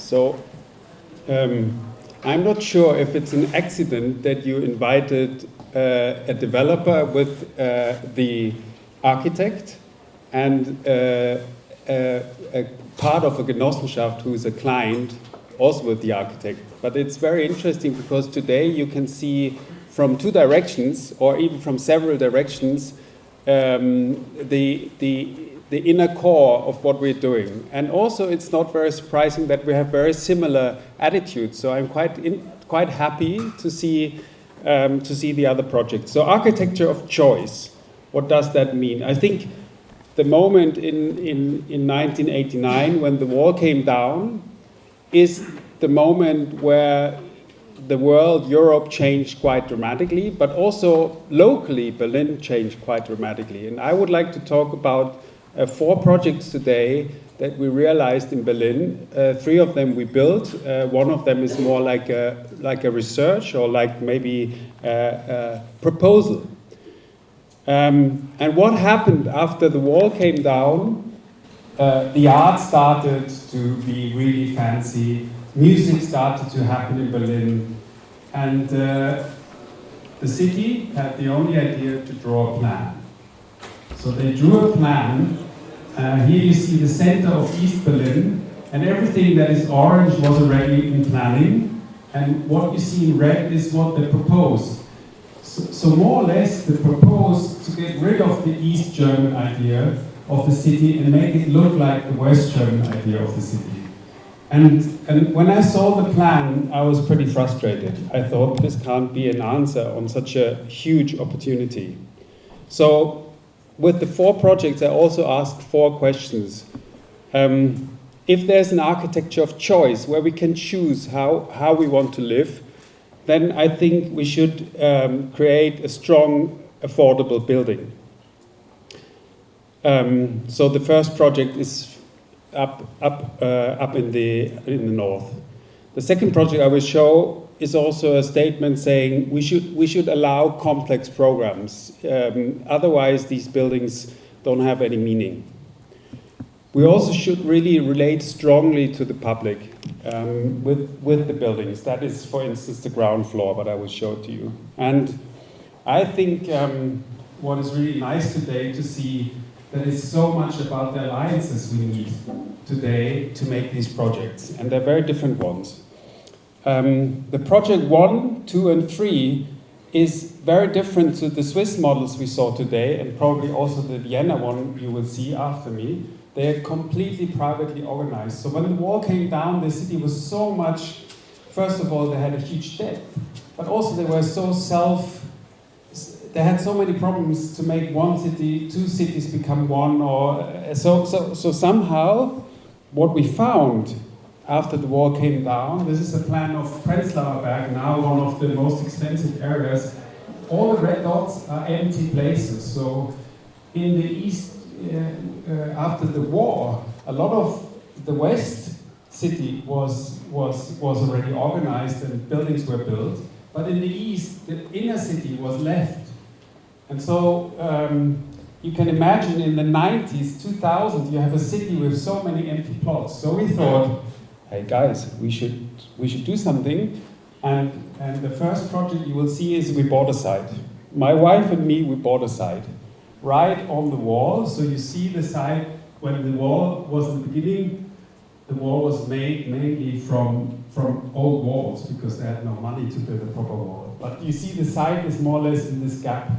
So I'm not sure if it's an accident that you invited a developer with the architect and a part of a Genossenschaft who is a client also with the architect. But it's very interesting because today you can see from two directions or even from several directions the inner core of what we're doing. And also it's not very surprising that we have very similar attitudes. So I'm quite happy to see the other projects. So architecture of choice, what does that mean? I think the moment in 1989 when the wall came down is the moment where the world, Europe, changed quite dramatically, but also locally Berlin changed quite dramatically. And I would like to talk about 4 projects today that we realized in Berlin. 3 of them we built. One of them is more like a research or like maybe a proposal. And what happened after the wall came down? The art started to be really fancy. Music started to happen in Berlin. And the city had the only idea to draw a plan. So they drew a plan. Here you see the center of East Berlin, and everything that is orange was already in planning, and what you see in red is what they proposed. So more or less they proposed to get rid of the East German idea of the city and make it look like the West German idea of the city. And when I saw the plan, I was pretty frustrated. I thought this can't be an answer on such a huge opportunity. So with the 4 projects, I also asked 4 questions. If there's an architecture of choice where we can choose how we want to live, then I think we should create a strong, affordable building. So the first project is up in the north. The second project I will show is also a statement saying we should allow complex programs. Otherwise, these buildings don't have any meaning. We also should really relate strongly to the public with the buildings. That is, for instance, the ground floor, but I will show it to you. And I think what is really nice today to see that it's so much about the alliances we need today to make these projects, and they're very different ones. The project 1, 2, and 3 is very different to the Swiss models we saw today, and probably also the Vienna one you will see after me. They're completely privately organized. So when the wall came down, the city was so much, first of all, they had a huge debt, but also they were they had so many problems to make one city, 2 cities become one, or so somehow what we found after the wall came down, this is a plan of Prenzlauer Berg, now one of the most expensive areas. All the red dots are empty places. So in the east, after the war, a lot of the west city was already organized and buildings were built. But in the east, the inner city was left. And so you can imagine in the 90s, 2000, you have a city with so many empty plots. So we thought, hey guys, we should do something. And the first project you will see is we bought a site. My wife and me, we bought a site right on the wall. So you see the site when the wall was in the beginning. The wall was made mainly from old walls because they had no money to build a proper wall. But you see the site is more or less in this gap.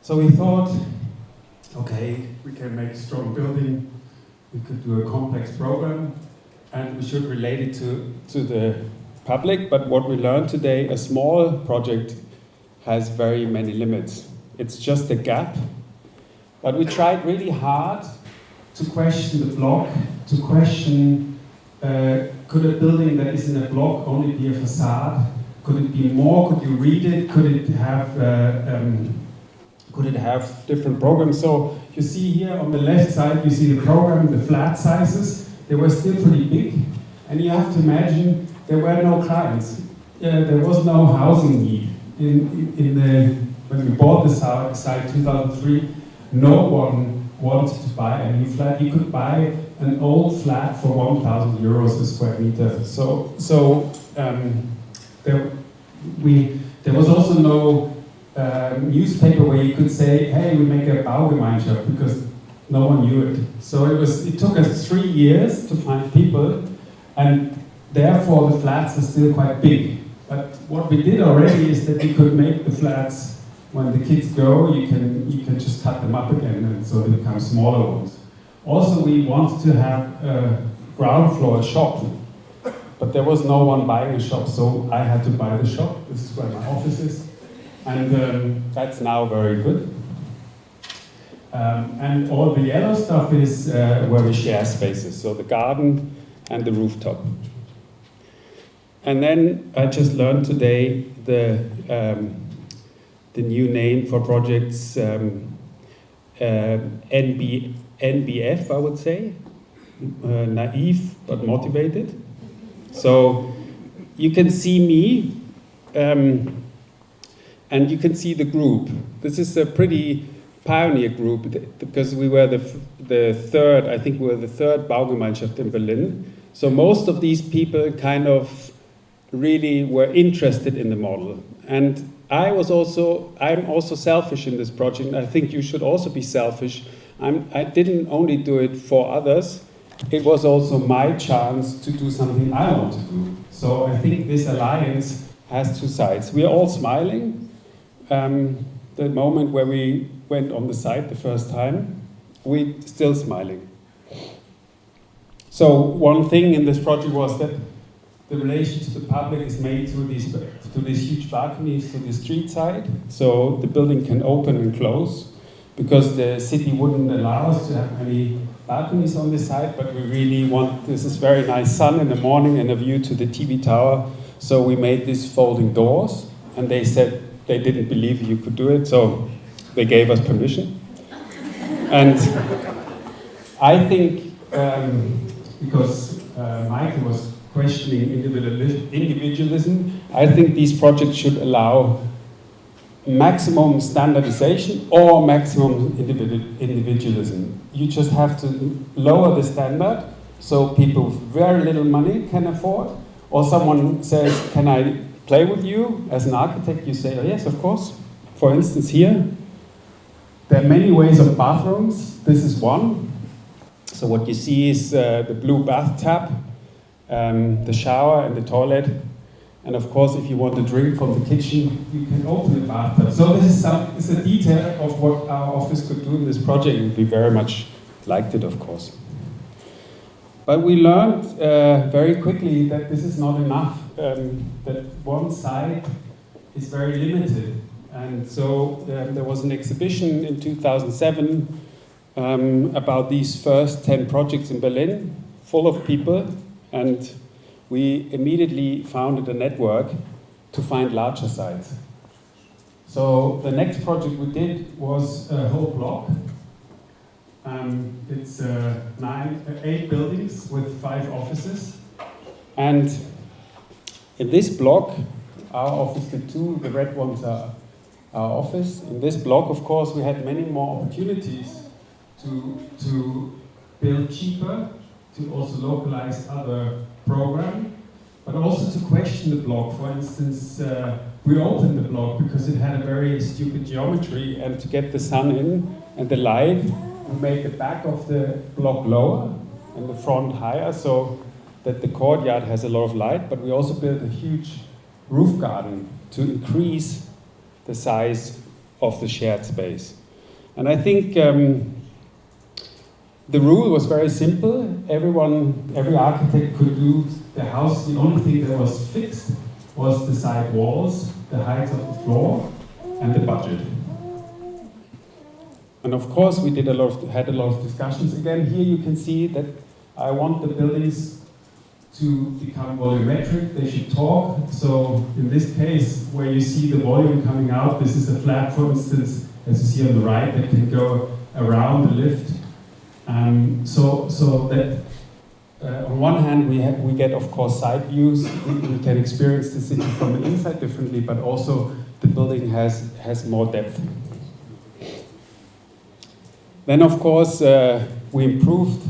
So we thought, okay, we can make a strong building. We could do a complex program. And we should relate it to the public, but what we learned today, a small project has very many limits. It's just a gap. But we tried really hard to question the block, to question, could a building that is in a block only be a facade? Could it be more? Could you read it? Could it have different programs? So you see here on the left side, you see the program, the flat sizes. They were still pretty big, and you have to imagine there were no clients. There was no housing need. When we bought this site in 2003, no one wanted to buy a new flat, you could buy an old flat for 1,000 euros a square meter. There was also no newspaper where you could say, hey, we make a Baugemeinschaft, because no one knew it. So it took us 3 years to find people, and therefore the flats are still quite big. But what we did already is that we could make the flats, when the kids go, you can just cut them up again, and so they become smaller ones. Also, we wanted to have a ground floor shop, but there was no one buying a shop, so I had to buy the shop. This is where my office is, and that's now very good. And all the yellow stuff is where we share spaces, so the garden and the rooftop. And then I just learned today the new name for projects, NBF, I would say, naive but motivated. So you can see me, and you can see the group. This is a pretty pioneer group, because we were the third, I think we were the third Baugemeinschaft in Berlin. So most of these people kind of really were interested in the model. And I'm also selfish in this project. I think you should also be selfish. I didn't only do it for others, it was also my chance to do something I want to do. So I think this alliance has two sides. We are all smiling. The moment where we went on the site the first time, we're still smiling. So one thing in this project was that the relation to the public is made through these huge balconies to the street side. So the building can open and close, because the city wouldn't allow us to have any balconies on this side, but we really want, this is very nice sun in the morning and a view to the TV tower. So we made these folding doors, and they said they didn't believe you could do it, so they gave us permission. And I think, because Michael was questioning individualism, I think these projects should allow maximum standardization or maximum individualism. You just have to lower the standard so people with very little money can afford, or someone says, can I play with you? As an architect, you say, oh, yes, of course. For instance, here, there are many ways of bathrooms. This is one. So what you see is the blue bathtub, the shower and the toilet. And of course, if you want a drink from the kitchen, you can open the bathtub. So this is a detail of what our office could do in this project. We very much liked it, of course. But we learned very quickly that this is not enough, that one side is very limited. And so there was an exhibition in 2007 about these first 10 projects in Berlin, full of people, and we immediately founded a network to find larger sites. So the next project we did was a whole block. It's 8 buildings with 5 offices. And in this block, our office, the 2, the red ones are our office. In this block, of course, we had many more opportunities to build cheaper, to also localize other programs, but also to question the block. For instance, we opened the block because it had a very stupid geometry, and to get the sun in and the light, we made the back of the block lower and the front higher, so that the courtyard has a lot of light, but we also built a huge roof garden to increase the size of the shared space. And I think the rule was very simple. Every architect could do the house. The only thing that was fixed was the side walls, the height of the floor, and the budget. And of course, we had a lot of discussions. Again, here you can see that I want the buildings to become volumetric. They should talk. So in this case, where you see the volume coming out, this is a flat, for instance, as you see on the right, that can go around the lift. So that on one hand we get, of course, side views. We can experience the city from the inside differently, but also the building has more depth. Then, of course, we improved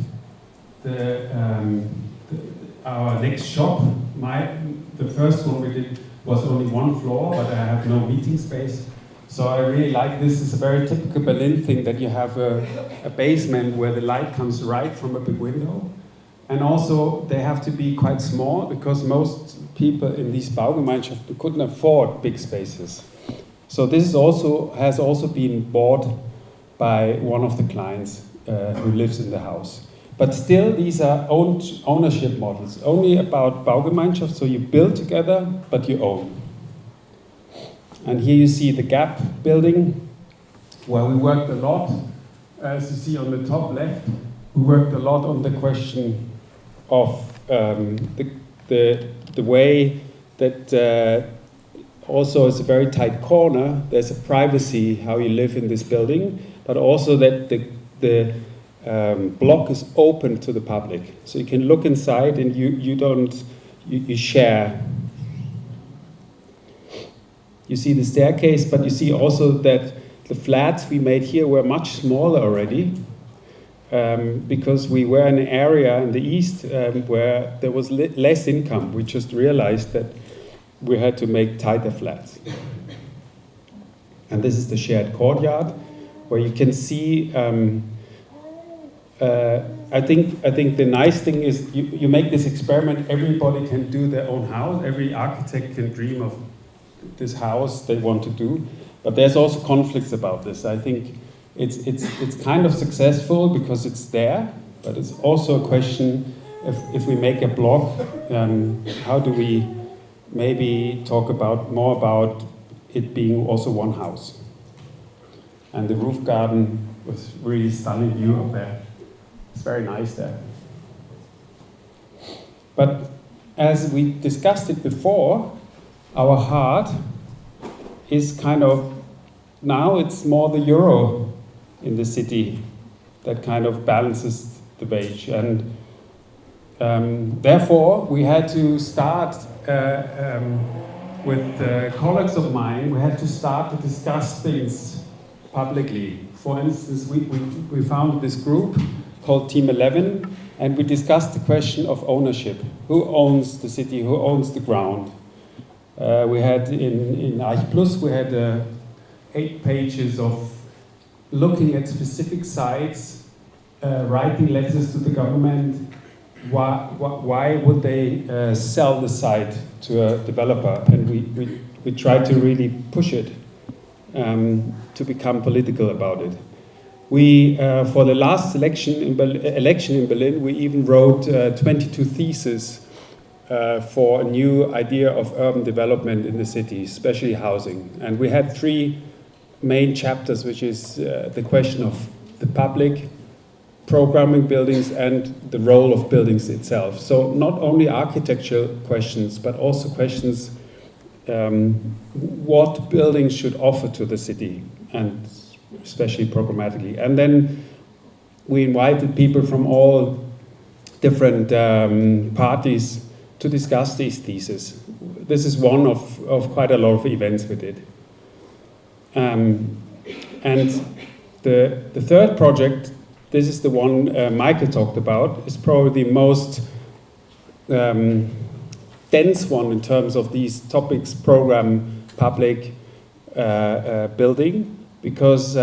our next shop. The first one we did was only one floor, but I have no meeting space. So I really like this. It's a very typical Berlin thing that you have a basement where the light comes right from a big window. And also they have to be quite small because most people in these Baugemeinschaften couldn't afford big spaces. So this has also been bought by one of the clients who lives in the house. But still, these are ownership models, only about Baugemeinschaft, so you build together, but you own. And here you see the Gap building, where we worked a lot. As you see on the top left, we worked a lot on the question of the way that also is a very tight corner. There's a privacy how you live in this building, but also that the block is open to the public, so you can look inside and you share. You see the staircase, but you see also that the flats we made here were much smaller already, because we were in an area in the east where there was less income. We just realized that we had to make tighter flats. And this is the shared courtyard, where you can see. I think the nice thing is you make this experiment. Everybody can do their own house. Every architect can dream of this house they want to do, but there's also conflicts about this. I think it's kind of successful because it's there, but it's also a question if we make a block, how do we maybe talk more about it being also one house? And the roof garden was really stunning view up there. It's very nice there. But as we discussed it before, our heart is kind of, now it's more the euro in the city that kind of balances the wage. And therefore, we had to start with colleagues of mine, we had to start to discuss things publicly. For instance, we founded this group called Team 11, and we discussed the question of ownership. Who owns the city? Who owns the ground? We had in Arch Plus, we had 8 pages of looking at specific sites, writing letters to the government. Why would they sell the site to a developer? And we tried to really push it to become political about it. We, for the last election in Berlin, we even wrote 22 theses for a new idea of urban development in the city, especially housing. And we had 3 main chapters, which is the question of the public, programming buildings, and the role of buildings itself. So not only architectural questions, but also questions what buildings should offer to the city, and especially programmatically. And then we invited people from all different parties to discuss these theses. This is one of quite a lot of events we did. And the third project, this is the one Michael talked about, is probably the most dense one in terms of these topics: program, public, building, because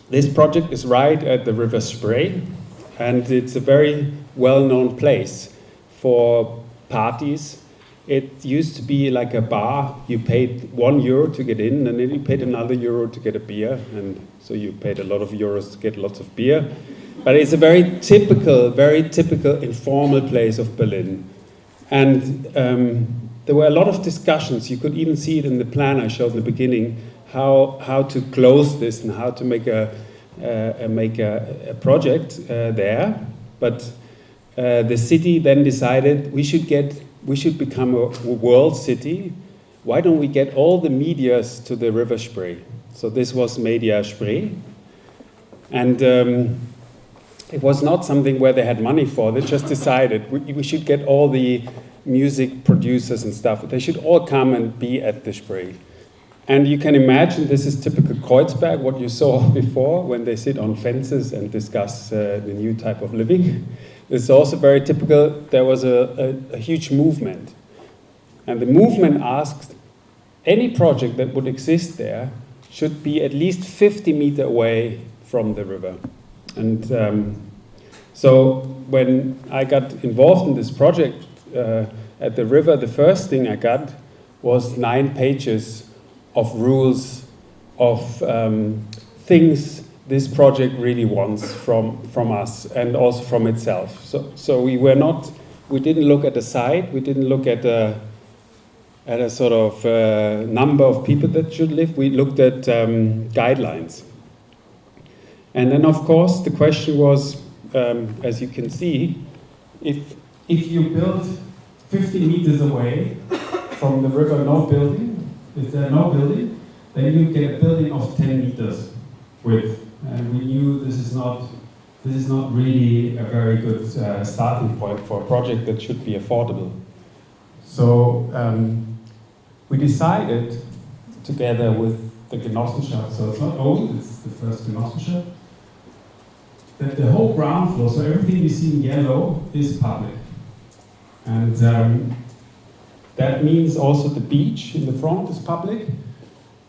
this project is right at the River Spree, and it's a very well-known place for parties. It used to be like a bar. You paid €1 to get in, and then you paid another €1 to get a beer, and so you paid a lot of euros to get lots of beer. But it's a very typical informal place of Berlin. And there were a lot of discussions. You could even see it in the plan I showed in the beginning, how to close this and how to make a project there. But the city then decided we should become a world city. Why don't we get all the medias to the River Spree? So this was Media Spree. And it was not something where they had money for. They just decided we should get all the music producers and stuff. They should all come and be at the Spree. And you can imagine this is typical Kreuzberg, what you saw before when they sit on fences and discuss the new type of living. It's also very typical. There was a huge movement. And the movement asked any project that would exist there should be at least 50 meters away from the river. And so when I got involved in this project at the river, the first thing I got was 9 pages of rules, of things this project really wants from us and also from itself. So we didn't look at the site, we didn't look at a sort of number of people that should live, we looked at guidelines. And then of course the question was, as you can see, if you build 50 meters away from the river, no building, if there are no building, then you get a building of 10 meters width. And we knew this is not really a very good starting point for a project that should be affordable. So we decided together with the Genossenschaft, so it's not owned, it's the first Genossenschaft, that the whole ground floor, so everything you see in yellow, is public. And that means also the beach in the front is public.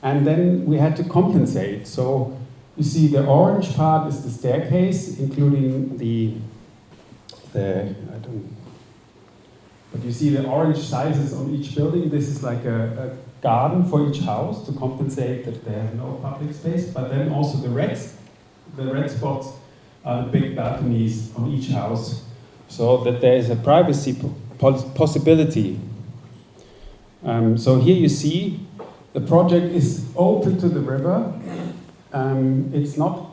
And then we had to compensate. So you see the orange part is the staircase, including but you see the orange sizes on each building. This is like a garden for each house to compensate that they have no public space. But then also the red spots are the big balconies on each house, so that there is a privacy possibility. So here you see the project is open to the river. It's not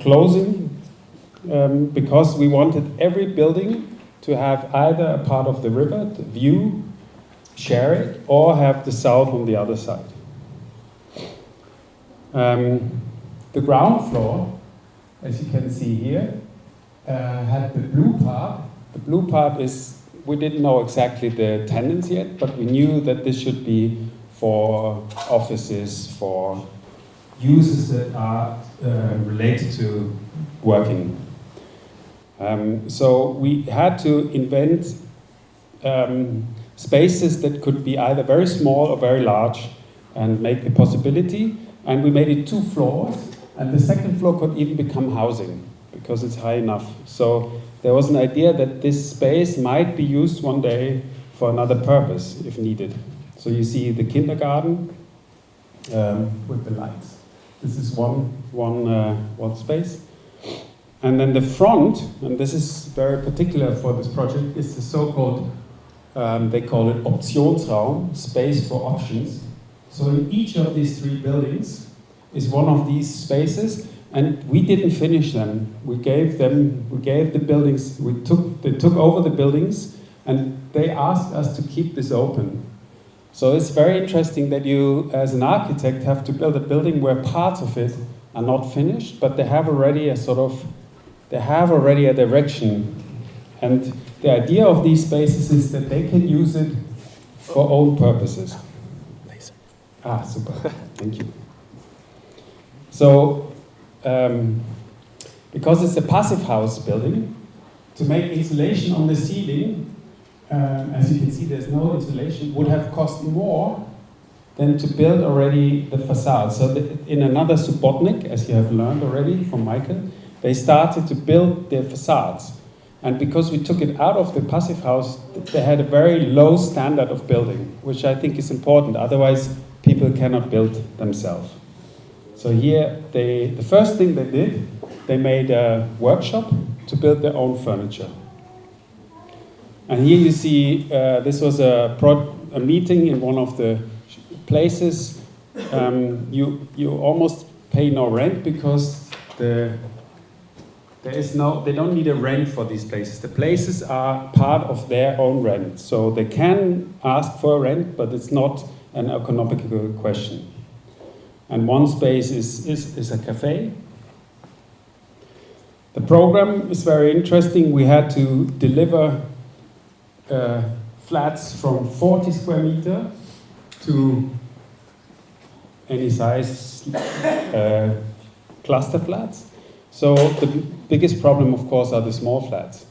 closing because we wanted every building to have either a part of the river, the view, share it, or have the south on the other side. The ground floor, as you can see here, had the blue part. The blue part is, we didn't know exactly the tenants yet, but we knew that this should be for offices, for uses that are related to working. So we had to invent spaces that could be either very small or very large and make the possibility. And we made it 2 floors, and the second floor could even become housing because it's high enough. So there was an idea that this space might be used one day for another purpose if needed. So you see the kindergarten with the lights. This is one space. And then the front, and this is very particular for this project, is the so-called, they call it Optionsraum, space for options. So in each of these 3 buildings is one of these spaces, and we didn't finish them. We gave the buildings, they took over the buildings, and they asked us to keep this open. So it's very interesting that you, as an architect, have to build a building where parts of it are not finished, but they have already a direction. And the idea of these spaces is that they can use it for own purposes. Super. Thank you. So, because it's a passive house building, to make insulation on the ceiling, as you can see, there's no insulation, would have cost more than to build already the facade. So in another Subotnik, as you have learned already from Michael, they started to build their facades. And because we took it out of the passive house, they had a very low standard of building, which I think is important. Otherwise, people cannot build themselves. So here, the first thing they did, they made a workshop to build their own furniture. And here you see, this was a meeting in one of the places. You almost pay no rent because they don't need a rent for these places. The places are part of their own rent. So they can ask for a rent, but it's not an economical question. And one space is a cafe. The program is very interesting. We had to deliver flats from 40 square meter to any size cluster flats. So the biggest problem, of course, are the small flats.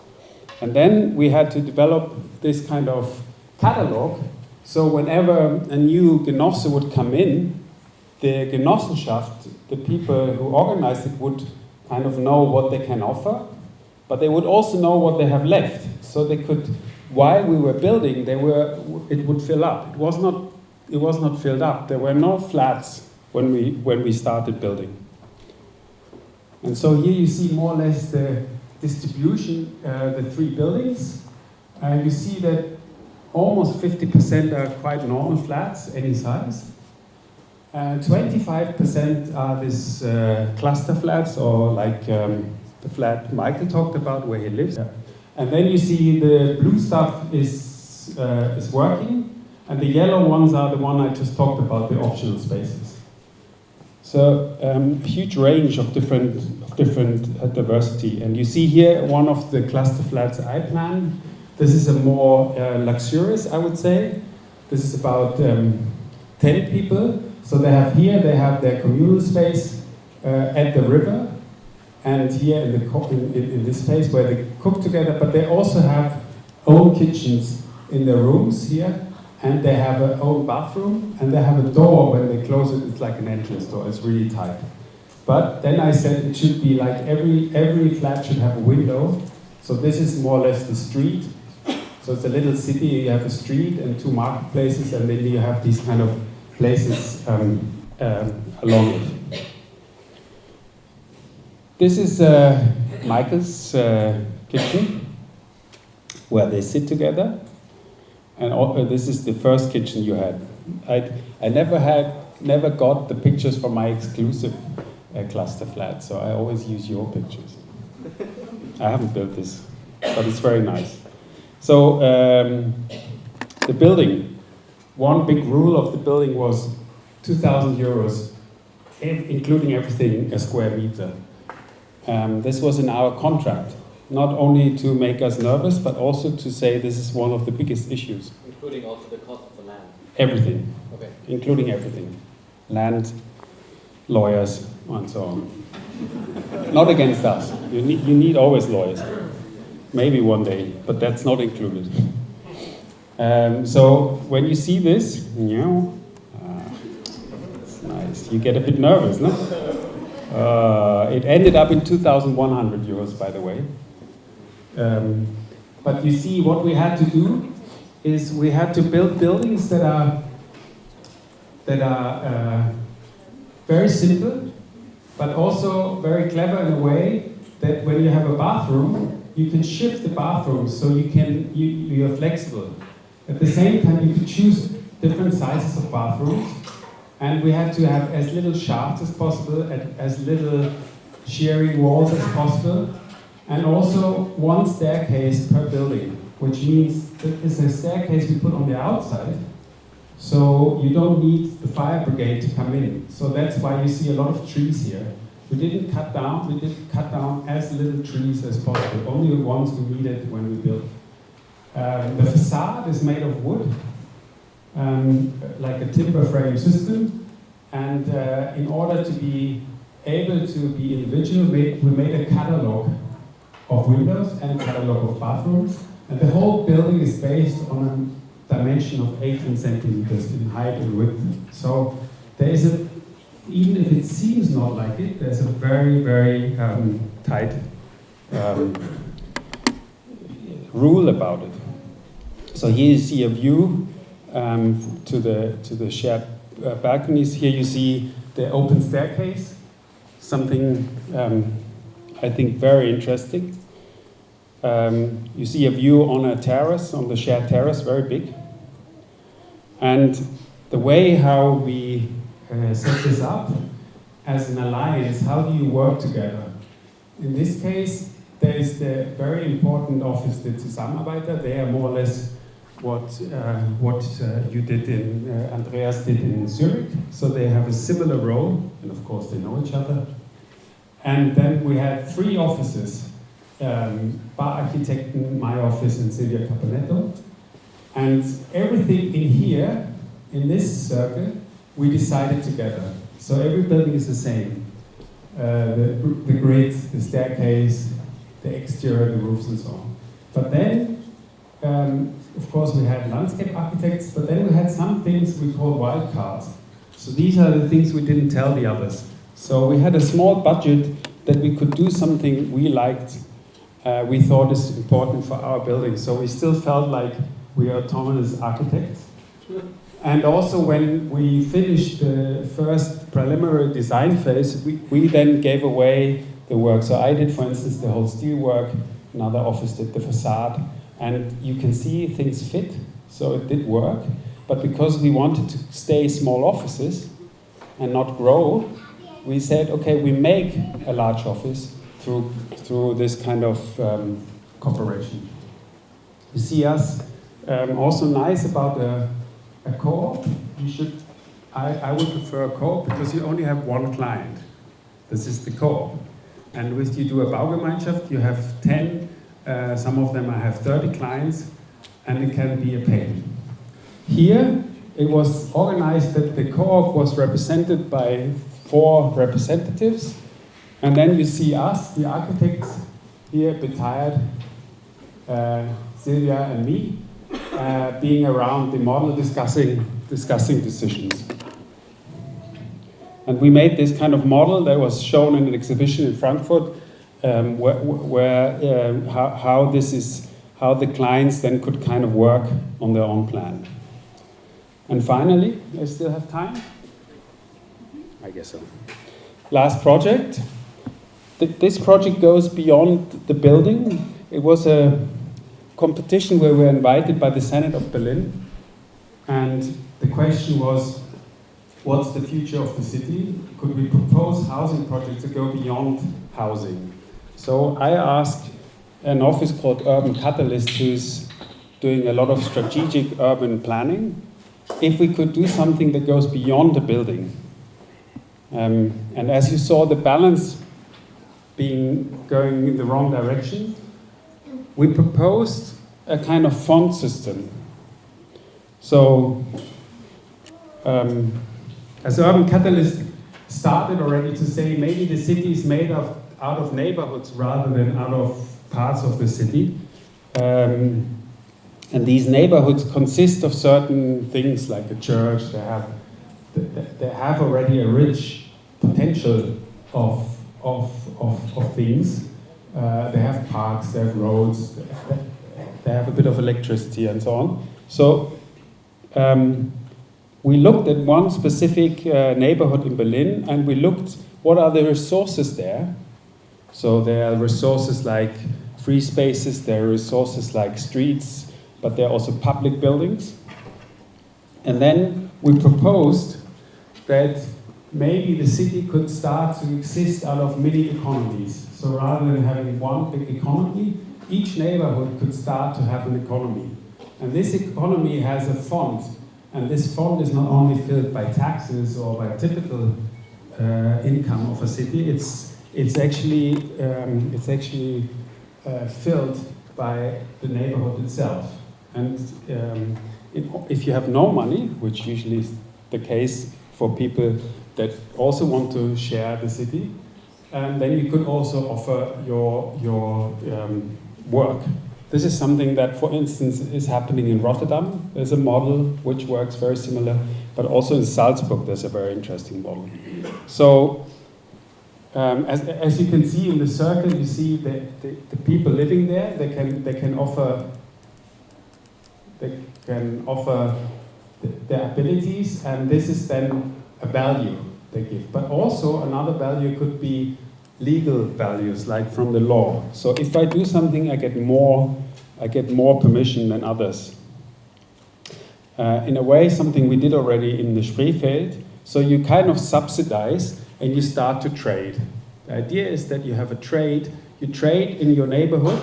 And then we had to develop this kind of catalog. So whenever a new Genosse would come in, the Genossenschaft, the people who organized it, would kind of know what they can offer, but they would also know what they have left. So they could, while we were building, it would fill up. It was not filled up. There were no flats when we started building. And so here you see more or less the distribution, the three buildings. You see that almost 50% are quite normal flats, any size. 25% are these cluster flats, or like the flat Michael talked about where he lives. And then you see the blue stuff is working, and the yellow ones are the one I just talked about, the optional spaces. So huge range of different diversity. And you see here one of the cluster flats I planned. This is a more luxurious, I would say. This is about 10 people. So they have their communal space at the river, and here in this space where they cook together, but they also have own kitchens in their rooms here, and they have an own bathroom, and they have a door. When they close it, it's like an entrance door. It's really tight. But then I said it should be like every flat should have a window. So this is more or less the street. So it's a little city. You have a street and two marketplaces, and then you have these kind of places along it. This is Michael's kitchen, where they sit together. And this is the first kitchen you had. I never got the pictures from my exclusive cluster flat, so I always use your pictures. I haven't built this, but it's very nice. So the building. One big rule of the building was 2,000 euros, including everything, a square meter. This was in our contract, not only to make us nervous, but also to say this is one of the biggest issues. Including also the cost of the land? Everything. Okay. Including everything. Land, lawyers, and so on. Not against us. You need always lawyers. Maybe one day, but that's not included. So when you see this, it's nice. You get a bit nervous, no? It ended up in 2,100 euros, by the way. But you see, what we had to do is we had to build buildings that are very simple, but also very clever in a way that when you have a bathroom, you can shift the bathroom so you're flexible. At the same time, you could choose different sizes of bathrooms, and we had to have as little shafts as possible, as little shearing walls as possible, and also one staircase per building, which means that it's a staircase we put on the outside, so you don't need the fire brigade to come in. So that's why you see a lot of trees here. We didn't cut down as little trees as possible, only the ones we needed when we built. The facade is made of wood, like a timber frame system, and in order to be able to be individual, we made a catalog of windows and a catalog of bathrooms, and the whole building is based on a dimension of 18 centimeters in height and width. So there is even if it seems not like it, there's a very, very tight rule about it. So here you see a view to the shared balconies. Here you see the open staircase, something I think very interesting. You see a view on a terrace, on the shared terrace, very big. And the way how we set this up as an alliance, how do you work together? In this case, there is the very important office, the Zusammenarbeiter. They are more or less what you did Andreas did in Zurich. So they have a similar role, and of course they know each other. And then we had 3 offices, Architekten, my office, and Silvia Caponetto. And everything in here, in this circle, we decided together. So every building is the same. The grids, the staircase, the exterior, the roofs and so on. But then, of course, we had landscape architects, but then we had some things we call wildcards. So these are the things we didn't tell the others. So we had a small budget that we could do something we liked, we thought is important for our building. So we still felt like we are autonomous architects. And also when we finished the first preliminary design phase, we then gave away the work. So I did, for instance, the whole steel work, another office did the facade, and you can see things fit, so it did work. But because we wanted to stay small offices and not grow, we said, okay, we make a large office through this kind of cooperation. You see us also nice about a co-op. I would prefer a co-op because you only have one client. This is the co-op. And if you do a Baugemeinschaft, you have 10, some of them I have 30 clients, and it can be a pain. Here, it was organized that the co-op was represented by 4 representatives, and then you see us, the architects, here, Betired, Silvia and me, being around the model discussing decisions. And we made this kind of model that was shown in an exhibition in Frankfurt, how the clients then could kind of work on their own plan. And finally, I still have time? I guess so. Last project. This project goes beyond the building. It was a competition where we were invited by the Senate of Berlin. And the question was, what's the future of the city? Could we propose housing projects that go beyond housing? So I asked an office called Urban Catalyst, who's doing a lot of strategic urban planning, if we could do something that goes beyond the building. And as you saw, the balance going in the wrong direction, we proposed a kind of font system. So, as Urban Catalyst started already to say, maybe the city is made out of neighborhoods rather than out of parts of the city. And these neighborhoods consist of certain things like a church. They have already a rich potential of things. They have parks, they have roads, they have a bit of electricity and so on. So we looked at one specific neighborhood in Berlin, and we looked what are the resources there. So there are resources like free spaces, there are resources like streets, but there are also public buildings. And then we proposed that maybe the city could start to exist out of mini economies. So rather than having one big economy, each neighborhood could start to have an economy. And this economy has a font, and this font is not only filled by taxes or by typical income of a city, it's actually filled by the neighborhood itself. And if you have no money, which usually is the case for people that also want to share the city, then you could also offer your work. This is something that, for instance, is happening in Rotterdam. There's a model which works very similar, but also in Salzburg there's a very interesting model. So, as you can see in the circle, you see the people living there. They can offer their abilities, and this is then a value they give. But also another value could be legal values, like from the law. So if I do something, I get more permission than others. In a way, something we did already in the Spreefeld. So you kind of subsidize and you start to trade. The idea is that you have a trade. You trade in your neighborhood,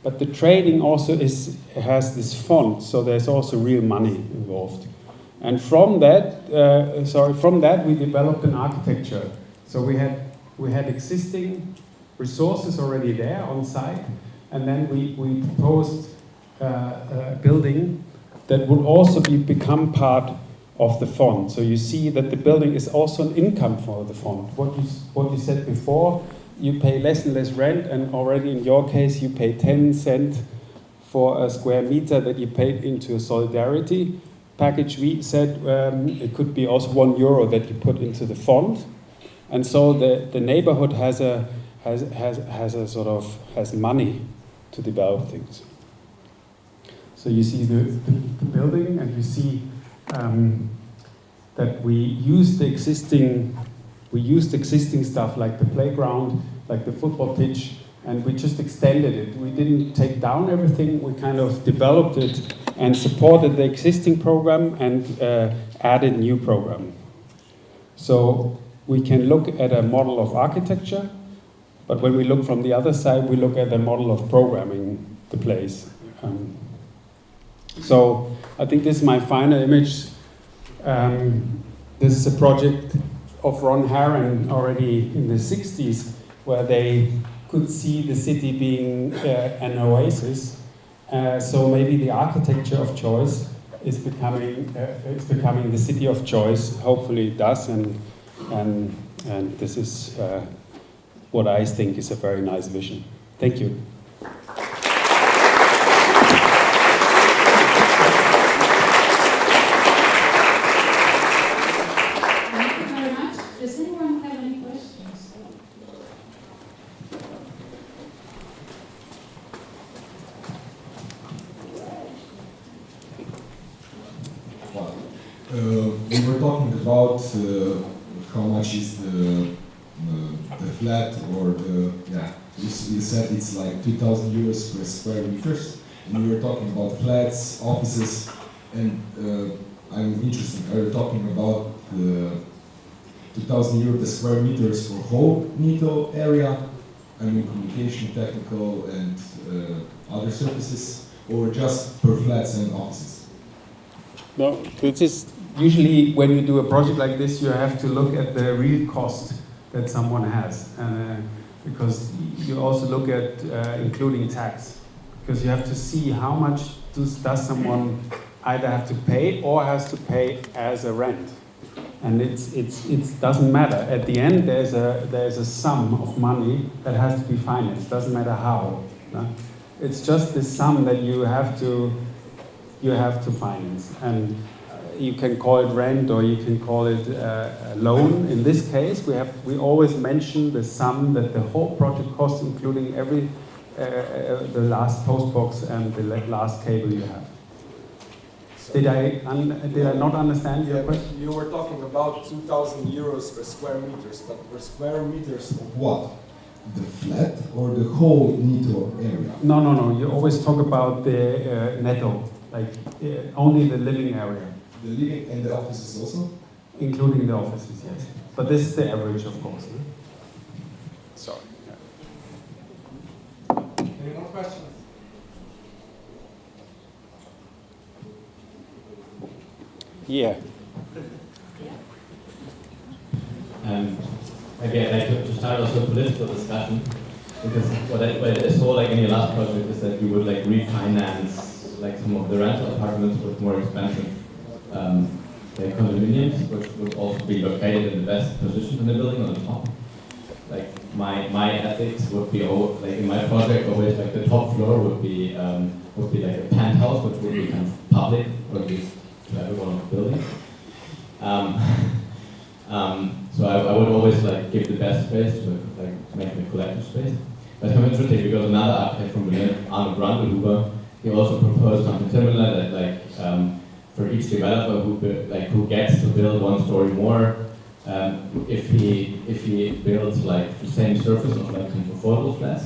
but the trading also has this font. So there's also real money involved. And from that, we developed an architecture. So we had existing resources already there on site, and then we proposed a building that would also become part of the fund. So you see that the building is also an income for the fund. What you said before, you pay less and less rent, and already in your case you pay 10 cents for a square meter that you paid into a solidarity package. We said it could be also €1 that you put into the fund, and so the neighborhood has money to develop things. So you see the building, and you see that we used existing stuff like the playground, like the football pitch, and we just extended it. We didn't take down everything. We kind of developed it and supported the existing program and added new program. So we can look at a model of architecture, but when we look from the other side, we look at the model of programming the place. So I think this is my final image. This is a project of Ron Harron already in the 60s, where they could see the city being an oasis. So maybe the architecture of choice is becoming the city of choice. Hopefully it does, and this is what I think is a very nice vision. Thank you. We were talking about how much is the flat, or you said it's like 2,000 euros per square meters, and we were talking about flats, offices, and I'm interested, are you talking about the 2,000 euros per square meters for whole NITO area, I mean communication, technical, and other services, or just per flats and offices? No, this is usually when you do a project like this, you have to look at the real cost that someone has, because you also look at including tax, because you have to see how much does someone either have to pay or has to pay as a rent, and it doesn't matter. At the end, there's a sum of money that has to be financed. Doesn't matter how. No? It's just the sum that you have to finance, and you can call it rent or you can call it a loan. In this case, we always mention the sum that the whole project costs, including every the last post box and the last cable you have. Did I not understand your question? You were talking about 2,000 euros per square meters, but per square meters of what? The flat or the whole NITO area? No. You always talk about the netto, like only the living area. The living and the offices also? Including the offices, yes. But this is the average, of course. Sorry. Any more questions? Yeah. Maybe I'd like to start also a political discussion, because what I saw like in your last project is that you would like refinance like some of the rental apartments with more expensive like condominiums, which would also be located in the best position in the building on the top. Like my ethics would be like in my project always like the top floor would be like a penthouse, which would be kind of public, or at least to everyone in the building. So I would always like give the best space to like make the collective space. But it's kind of interesting because another architect from Berlin, Arno Brandelhuber, he also proposed something similar, that like for each developer who gets to build one story more, if he builds like the same surface of like kind of affordable flats.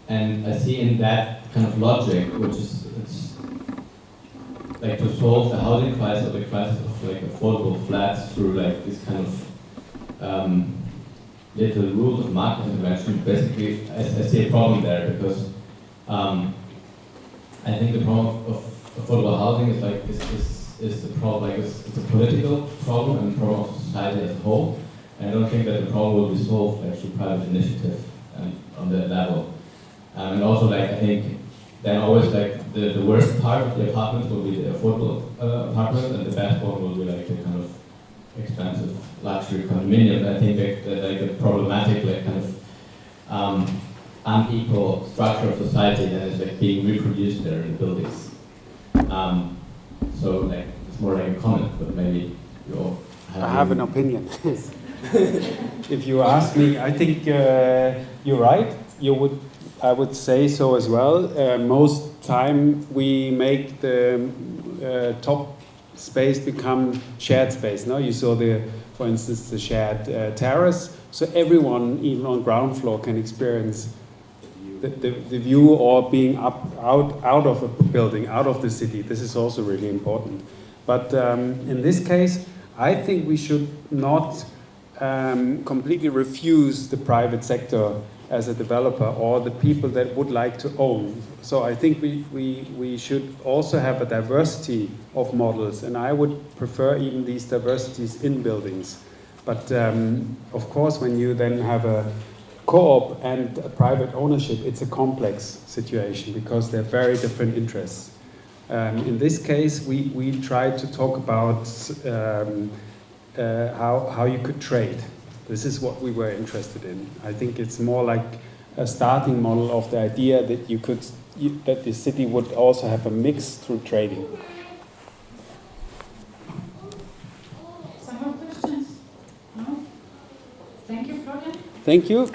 And I see in that kind of logic, which is it's like to solve the housing crisis or the crisis of like affordable flats through like this kind of little rules of market intervention. Basically, I see a problem there, because I think the problem of affordable housing is like is the problem, like it's a political problem and a problem of society as a whole. And I don't think that the problem will be solved like through private initiative and on that level. And also like I think then always like the worst part of the apartments will be the affordable apartments, and the best one will be like the kind of expensive luxury condominium. I think that like the problematic like kind of unequal structure of society that is like being reproduced there in buildings. So like it's more like a comment, but maybe you all have an opinion. If you ask me, I think you're right. I would say so as well. Most time we make the top space become shared space. No, you saw for instance, the shared terrace. So everyone, even on ground floor, can experience the view or being out of a building, out of the city. This is also really important. But in this case, I think we should not completely refuse the private sector as a developer or the people that would like to own. So I think we should also have a diversity of models, and I would prefer even these diversities in buildings. But of course, when you then have a co-op and a private ownership, it's a complex situation because they're very different interests. In this case, we tried to talk about how you could trade. This is what we were interested in. I think it's more like a starting model of the idea that that the city would also have a mix through trading. Some more questions? No? Thank you, Florian. Thank you.